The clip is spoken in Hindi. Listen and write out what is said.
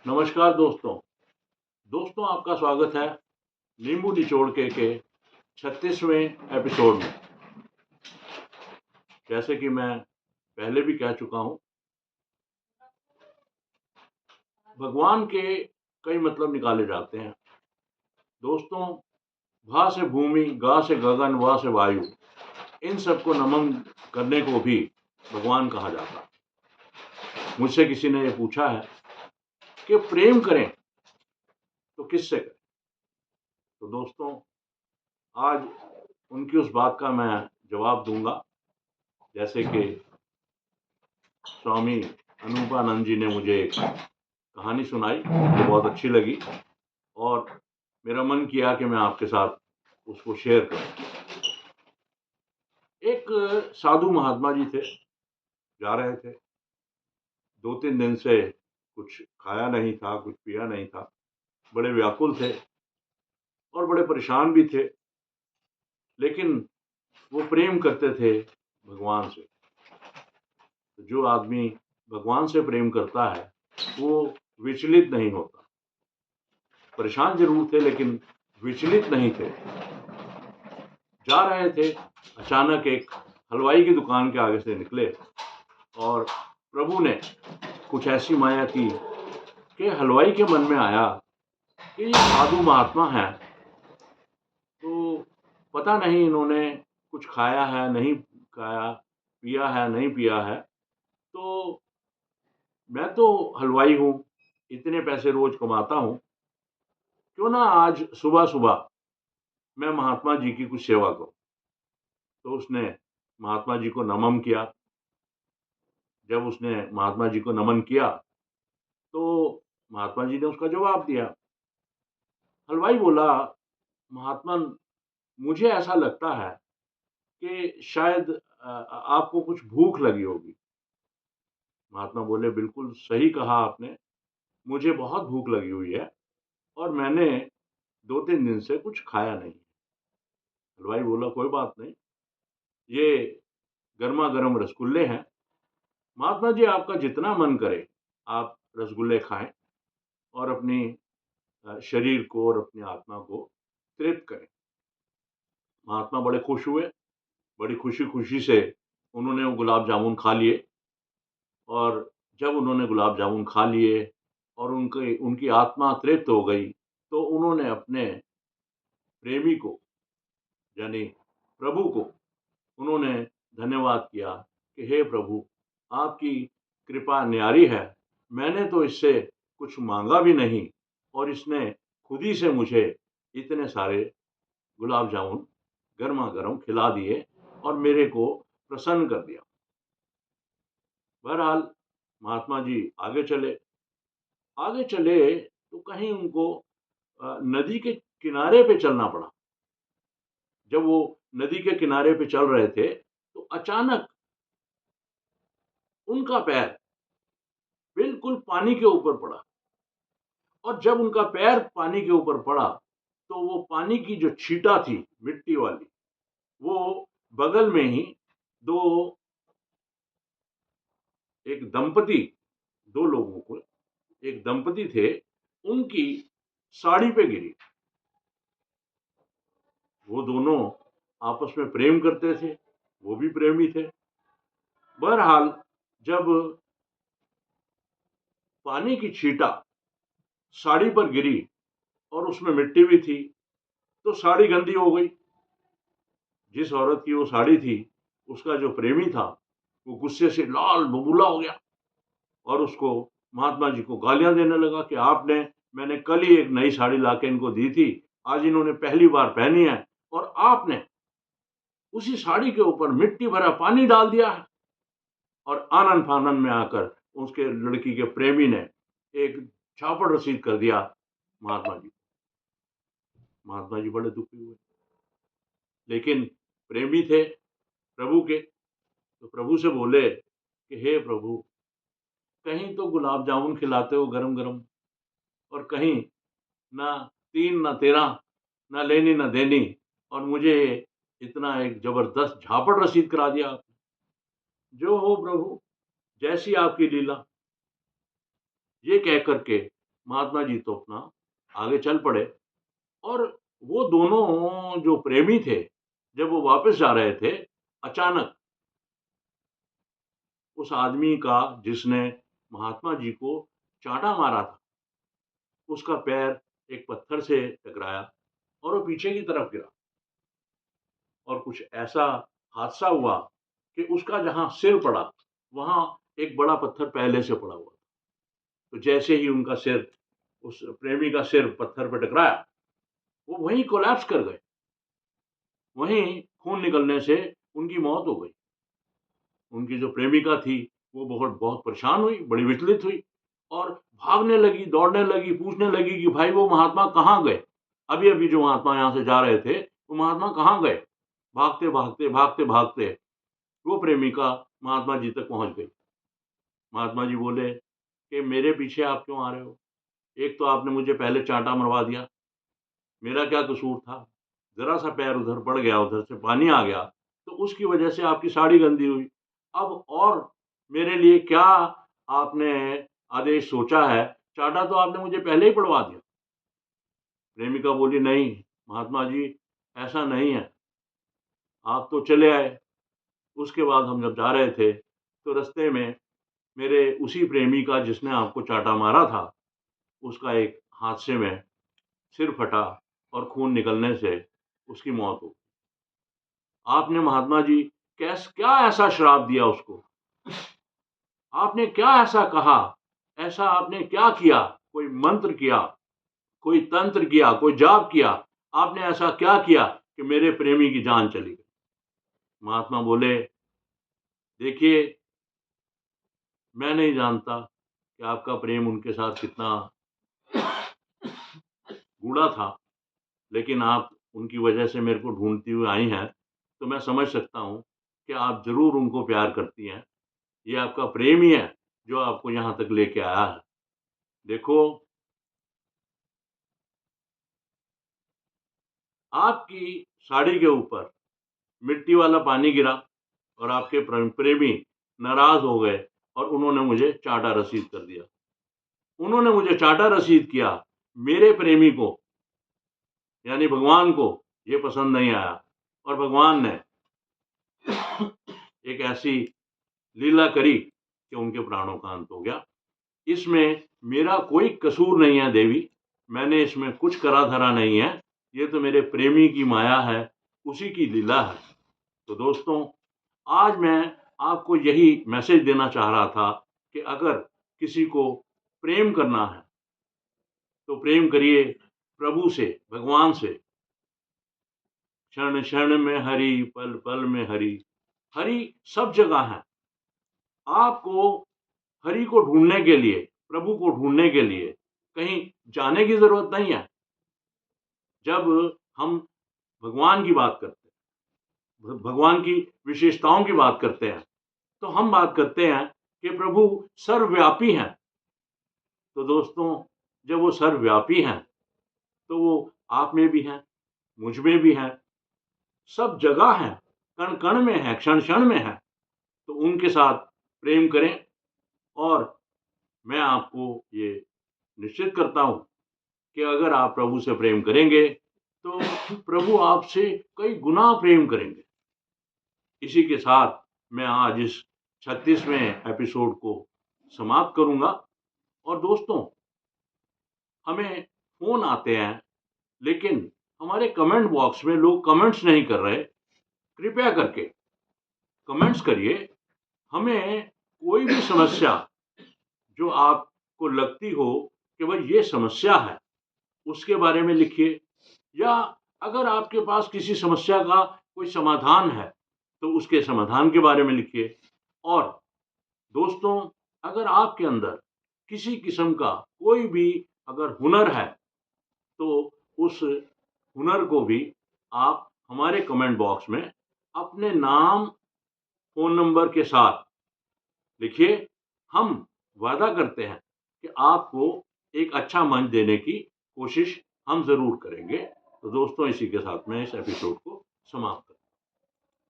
नमस्कार दोस्तों। आपका स्वागत है नींबू निचोड़ के 36वें एपिसोड में। जैसे कि मैं पहले भी कह चुका हूं, भगवान के कई मतलब निकाले जाते हैं दोस्तों। भा से भूमि, गा से गगन, वा से वायु, इन सबको नमन करने को भी भगवान कहा जाता है। मुझसे किसी ने ये पूछा है कि प्रेम करें तो किससे करें। तो दोस्तों, आज उनकी उस बात का मैं जवाब दूंगा। जैसे कि स्वामी अनूपानंद जी ने मुझे एक कहानी सुनाई, मुझे बहुत अच्छी लगी और मेरा मन किया कि मैं आपके साथ उसको शेयर करूं। एक साधु महात्मा जी थे, जा रहे थे। 2-3 दिन से कुछ खाया नहीं था, कुछ पिया नहीं था। बड़े व्याकुल थे और बड़े परेशान भी थे, लेकिन वो प्रेम करते थे भगवान से। तो जो आदमी भगवान से प्रेम करता है वो विचलित नहीं होता। परेशान जरूर थे लेकिन विचलित नहीं थे। जा रहे थे, अचानक एक हलवाई की दुकान के आगे से निकले और प्रभु ने कुछ ऐसी माया की कि हलवाई के मन में आया कि ये साधु महात्मा है, तो पता नहीं इन्होंने कुछ खाया है नहीं खाया, पिया है नहीं पिया है। तो मैं तो हलवाई हूँ, इतने पैसे रोज कमाता हूँ, क्यों ना आज सुबह सुबह मैं महात्मा जी की कुछ सेवा करूं। तो उसने महात्मा जी को नमन किया। जब उसने महात्मा जी को नमन किया तो महात्मा जी ने उसका जवाब दिया। हलवाई बोला, महात्मा, मुझे ऐसा लगता है कि शायद आपको कुछ भूख लगी होगी। महात्मा बोले, बिल्कुल सही कहा आपने, मुझे बहुत भूख लगी हुई है और मैंने 2-3 दिन से कुछ खाया नहीं। हलवाई बोला, कोई बात नहीं, ये गर्मा गर्म रसगुल्ले हैं, महात्मा जी आपका जितना मन करे आप रसगुल्ले खाएं और अपनी शरीर को और अपनी आत्मा को तृप्त करें। महात्मा बड़े खुश हुए, बड़ी खुशी खुशी से उन्होंने वो गुलाब जामुन खा लिए। और जब उन्होंने गुलाब जामुन खा लिए और उनकी आत्मा तृप्त हो गई, तो उन्होंने अपने प्रेमी को, यानी प्रभु को, उन्होंने धन्यवाद किया कि हे प्रभु, आपकी कृपा न्यारी है, मैंने तो इससे कुछ मांगा भी नहीं और इसने खुद ही से मुझे इतने सारे गुलाब जामुन गर्मा गर्म खिला दिए और मेरे को प्रसन्न कर दिया। बहरहाल महात्मा जी आगे चले तो कहीं उनको नदी के किनारे पे चलना पड़ा। जब वो नदी के किनारे पे चल रहे थे तो अचानक उनका पैर बिल्कुल पानी के ऊपर पड़ा और जब उनका पैर पानी के ऊपर पड़ा तो वो पानी की जो छींटा थी मिट्टी वाली, वो बगल में ही दो एक दंपति दो लोगों को एक दंपति थे, उनकी साड़ी पे गिरी। वो दोनों आपस में प्रेम करते थे, वो भी प्रेमी थे। बहरहाल जब पानी की छींटा साड़ी पर गिरी और उसमें मिट्टी भी थी तो साड़ी गंदी हो गई। जिस औरत की वो साड़ी थी, उसका जो प्रेमी था वो गुस्से से लाल बबूला हो गया और उसको महात्मा जी को गालियां देने लगा कि मैंने कल ही एक नई साड़ी लाके इनको दी थी, आज इन्होंने पहली बार पहनी है और आपने उसी साड़ी के ऊपर मिट्टी भरा पानी डाल दिया है। और आनन फानन में आकर उसके लड़की के प्रेमी ने एक झापड़ रसीद कर दिया महात्मा जी। महात्मा जी बड़े दुखी हुए, लेकिन प्रेमी थे प्रभु के, तो प्रभु से बोले कि हे प्रभु, कहीं तो गुलाब जामुन खिलाते हो गरम गरम और कहीं ना 3 ना 13 ना लेनी ना देनी, और मुझे इतना एक जबरदस्त झापड़ रसीद करा दिया आपने। जो हो प्रभु, जैसी आपकी लीला। ये कह करके महात्मा जी तो अपना आगे चल पड़े। और वो दोनों जो प्रेमी थे, जब वो वापस जा रहे थे, अचानक उस आदमी का जिसने महात्मा जी को चांटा मारा था, उसका पैर एक पत्थर से टकराया और वो पीछे की तरफ गिरा। और कुछ ऐसा हादसा हुआ कि उसका जहाँ सिर पड़ा, वहाँ एक बड़ा पत्थर पहले से पड़ा हुआ था। तो जैसे ही उनका सिर, उस प्रेमी का सिर पत्थर पे टकराया, वो वहीं कोलैप्स कर गए। वहीं खून निकलने से उनकी मौत हो गई। उनकी जो प्रेमिका थी, वो बहुत बहुत परेशान हुई, बड़ी विचलित हुई और भागने लगी, दौड़ने लगी, पूछने लगी कि भाई वो महात्मा कहाँ गए? अभी-अभी जो महात्मा यहाँ से जा रहे थे, वो महात्मा कहाँ गए? भागते-भागते, भागते-भागते वो प्रेमिका महात्मा जी तक पहुँच गई। महात्मा जी बोले कि मेरे पीछे आप क्यों आ रहे हो? एक तो आपने मुझे पहले चाँटा मरवा दिया, मेरा क्या कसूर था? ज़रा-सा पैर उधर पड़ गया, उधर से पानी आ गया, तो उसकी वजह से आपकी साड़ी गंदी हुई। अब और मेरे लिए क्या आपने आदेश सोचा है? चाँटा तो आपने मुझे पहले ही पड़वा दिया। प्रेमिका बोली, नहीं महात्मा जी, ऐसा नहीं है, आप तो चले आए। उसके बाद हम जब जा रहे थे, तो रास्ते में मेरे उसी प्रेमी का जिसने आपको चाँटा मारा था, उसका एक हादसे में सिर फटा और खून निकलने से उसकी मौत हो गई। आपने महात्मा जी क्या ऐसा श्राप दिया उसको? आपने क्या ऐसा कहा? ऐसा आपने क्या किया? कोई मंत्र किया, कोई तंत्र किया, कोई जाप किया? आपने ऐसा क्या किया कि मेरे प्रेमी की जान चली गई? महात्मा बोले, देखिए, मैं नहीं जानता कि आपका प्रेम उनके साथ कितना गूढ़ा था, लेकिन आप उनकी वजह से मेरे को ढूँढती हुई आई हैं, तो मैं समझ सकता हूँ कि आप ज़रूर उनको प्यार करती हैं। ये आपका प्रेम ही है, जो आपको यहाँ तक लेके आया है। देखो, आपकी साड़ी के ऊपर मिट्टी वाला पानी गिरा और आपके प्रेमी नाराज़ हो गए और उन्होंने मुझे चाँटा रसीद कर दिया। उन्होंने मुझे चाँटा रसीद किया, मेरे प्रेमी को, यानी भगवान को ये पसंद नहीं आया और भगवान ने एक ऐसी लीला करी कि उनके प्राणों का अंत हो गया। इसमें मेरा कोई कसूर नहीं है देवी, मैंने इसमें कुछ करा-धरा नहीं है, ये तो मेरे प्रेमी की माया है, उसी की लीला है। तो दोस्तों, आज मैं आपको यही मैसेज देना चाह रहा था कि अगर किसी को प्रेम करना है, तो प्रेम करिए प्रभु से, भगवान से। क्षण-क्षण में हरि, पल-पल में हरि। हरि सब जगह है। आपको हरि को ढूँढने के लिए, प्रभु को ढूँढने के लिए कहीं जाने की ज़रूरत नहीं है। जब हम भगवान की बात करते हैं, भगवान की विशेषताओं की बात करते हैं, तो हम बात करते हैं कि प्रभु सर्वव्यापी हैं। तो दोस्तों, जब वो सर्वव्यापी हैं, तो वो आप में भी हैं, मुझ में भी हैं, सब जगह हैं, कण-कण में हैं, क्षण-क्षण में हैं। तो उनके साथ प्रेम करें और मैं आपको ये निश्चित करता हूँ कि अगर आप प्रभु से प्रेम करेंगे, तो प्रभु आपसे कई गुना प्रेम करेंगे। इसी के साथ मैं आज इस 36वें एपिसोड को समाप्त करूँगा। और दोस्तों, हमें फ़ोन आते हैं, लेकिन हमारे कमेंट बॉक्स में लोग कमेंट्स नहीं कर रहे। कृपया करके कमेंट्स करिए। हमें कोई भी समस्या जो आपको लगती हो कि भाई ये समस्या है, उसके बारे में लिखिए, या अगर आपके पास किसी समस्या का कोई समाधान है, तो उसके समाधान के बारे में लिखिए। और दोस्तों, अगर आपके अंदर किसी किस्म का कोई भी अगर हुनर है, तो उस हुनर को भी आप हमारे कमेंट बॉक्स में अपने नाम, फ़ोन नंबर के साथ लिखिए। हम वादा करते हैं कि आपको एक अच्छा मंच देने की कोशिश हम ज़रूर करेंगे। तो दोस्तों, इसी के साथ मैं इस एपिसोड को समाप्त करता हूँ।